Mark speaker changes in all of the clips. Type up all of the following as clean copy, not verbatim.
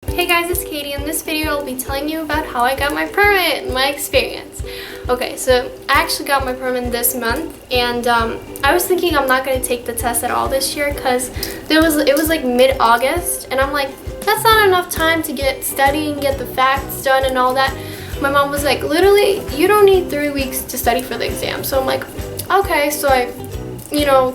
Speaker 1: Hey guys, it's Katie. In this video, I'll be telling you about how I got my permit and my experience. Okay, so I actually got my permit this month, and I was thinking I'm not going to take the test at all this year because it was like mid-August, and I'm like, that's not enough time to get studying, get the facts done and all that. My mom was like, literally, you don't need 3 weeks to study for the exam. So I'm like, okay, so I,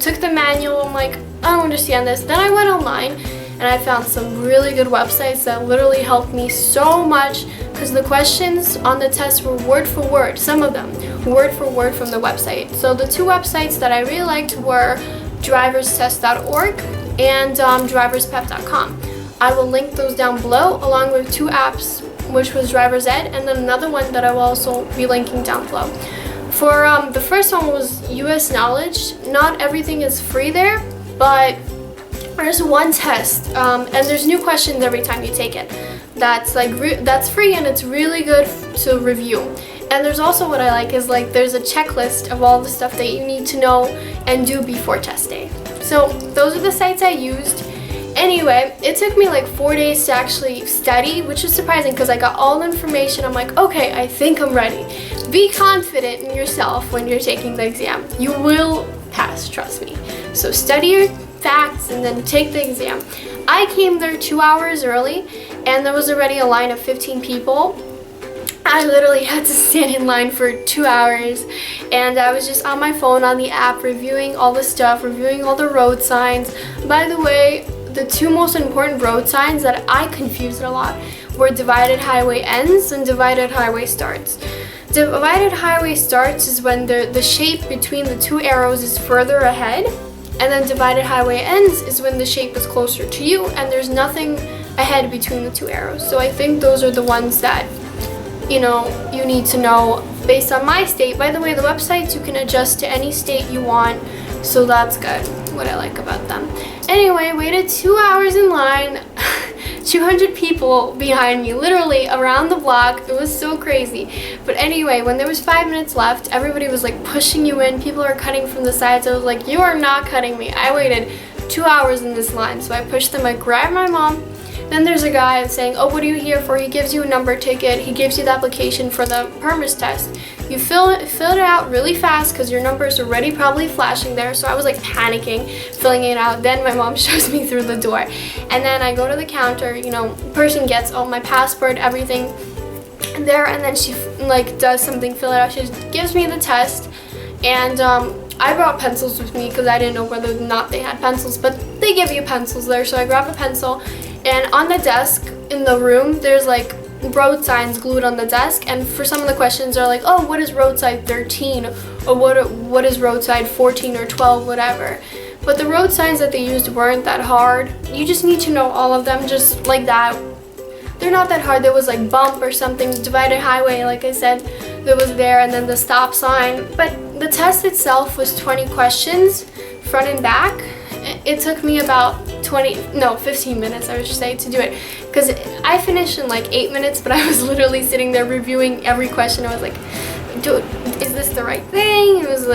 Speaker 1: took the manual. I'm like, I don't understand this. Then I went online and I found some really good websites that literally helped me so much because the questions on the test were word for word, some of them word for word from the website. So the two websites that I really liked were driverstest.org and driverspep.com. I will link those down below along with two apps, which was Driver's Ed and then another one that I will also be linking down below. For the first one was US Knowledge. Not everything is free there, but there's one test, and there's new questions every time you take it. That's that's free and it's really good to review. And there's also what I like is there's a checklist of all the stuff that you need to know and do before test day. So those are the sites I used. Anyway, it took me 4 days to actually study, which is surprising because I got all the information. I'm like, okay, I think I'm ready. Be confident in yourself when you're taking the exam. You will pass, trust me. So study your facts and then take the exam. I came there 2 hours early and there was already a line of 15 people. I literally had to stand in line for 2 hours and I was just on my phone on the app reviewing all the stuff, reviewing all the road signs. By the way, the two most important road signs that I confused a lot were divided highway ends and divided highway starts. Divided highway starts is when the shape between the two arrows is further ahead, and then divided highway ends is when the shape is closer to you and there's nothing ahead between the two arrows. So I think those are the ones that you need to know based on my state. By the way, the websites you can adjust to any state you want, so that's good, what I like about them. Anyway, waited 2 hours in line, 200 people behind me, literally around the block. It was so crazy. But anyway, when there was 5 minutes left, everybody was pushing you in. People are cutting from the sides. I was like, you are not cutting me. I waited 2 hours in this line, so I pushed them. I grabbed my mom. Then there's a guy saying, oh, what are you here for? He gives you a number ticket. He gives you the application for the permit test. You fill it out really fast because your number is already probably flashing there. So I was panicking, filling it out. Then my mom shows me through the door. And then I go to the counter, person gets all my passport, everything there. And then she does something, fill it out. She gives me the test. And I brought pencils with me because I didn't know whether or not they had pencils. But they give you pencils there. So I grab a pencil. And on the desk in the room, there's road signs glued on the desk, and for some of the questions are oh, what is road sign 13, or what is road sign 14 or 12, whatever. But the road signs that they used weren't that hard. You just need to know all of them, just like that. They're not that hard. There was bump or something, divided highway, like I said, that was there, and then the stop sign. But the test itself was 20 questions, front and back. It took me about 15 minutes, I should say, to do it. Because I finished in 8 minutes, but I was literally sitting there reviewing every question. I was like, dude, is this the right thing? It was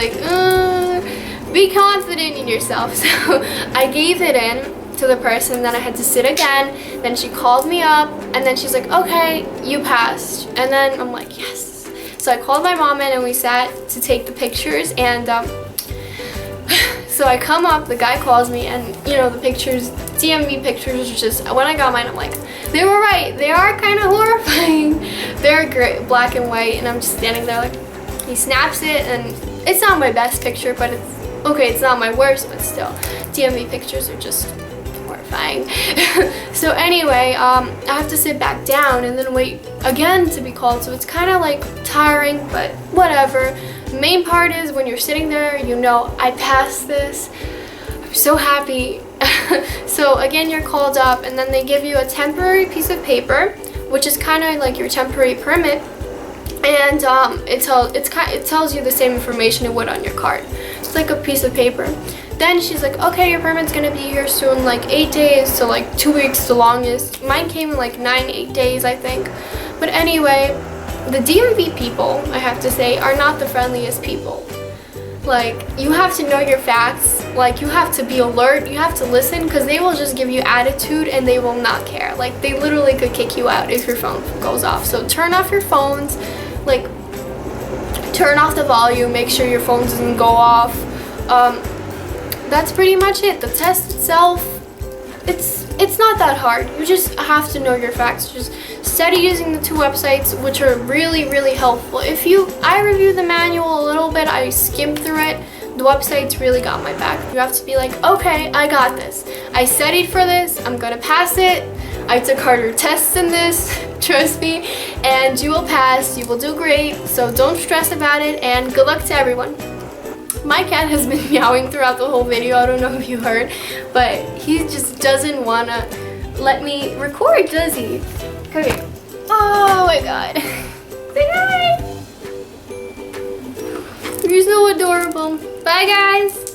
Speaker 1: be confident in yourself. So I gave it in to the person, then I had to sit again. Then she called me up, and then she's like, okay, you passed. And then I'm like, yes. So I called my mom in, and we sat to take the pictures, and so I come up, the guy calls me, and the pictures, DMV pictures, just when I got mine, I'm like, they were right. They are kind of horrifying. They're great, black and white, and I'm just standing there he snaps it, and it's not my best picture, but it's okay. It's not my worst, but still, DMV pictures are just horrifying. So anyway, I have to sit back down and then wait again to be called. So it's kind of tiring, but whatever. The main part is when you're sitting there, I passed this. I'm so happy. So again, you're called up, and then they give you a temporary piece of paper, which is kind of your temporary permit, and it tells you the same information it would on your card. It's a piece of paper. Then she's like, okay, your permit's gonna be here soon, 8 days to 2 weeks, the longest. Mine came in 8 days, I think. But anyway, the DMV people, I have to say, are not the friendliest people. Like, you have to know your facts. Like, you have to be alert. You have to listen, because they will just give you attitude and they will not care. Like, they literally could kick you out if your phone goes off. So turn off your phones. Like, turn off the volume. Make sure your phone doesn't go off. That's pretty much it. The test itself, it's not that hard. You just have to know your facts. Just study using the 2 websites, which are really, really helpful. I reviewed the manual a little bit, I skimmed through it. The websites really got my back. You have to be like, okay, I got this. I studied for this, I'm gonna pass it. I took harder tests than this, trust me, and you will pass, you will do great, so don't stress about it, and good luck to everyone. My cat has been meowing throughout the whole video, I don't know if you heard, but he just doesn't wanna let me record, does he? Come here. Oh my god. Say hi! You're so adorable. Bye guys!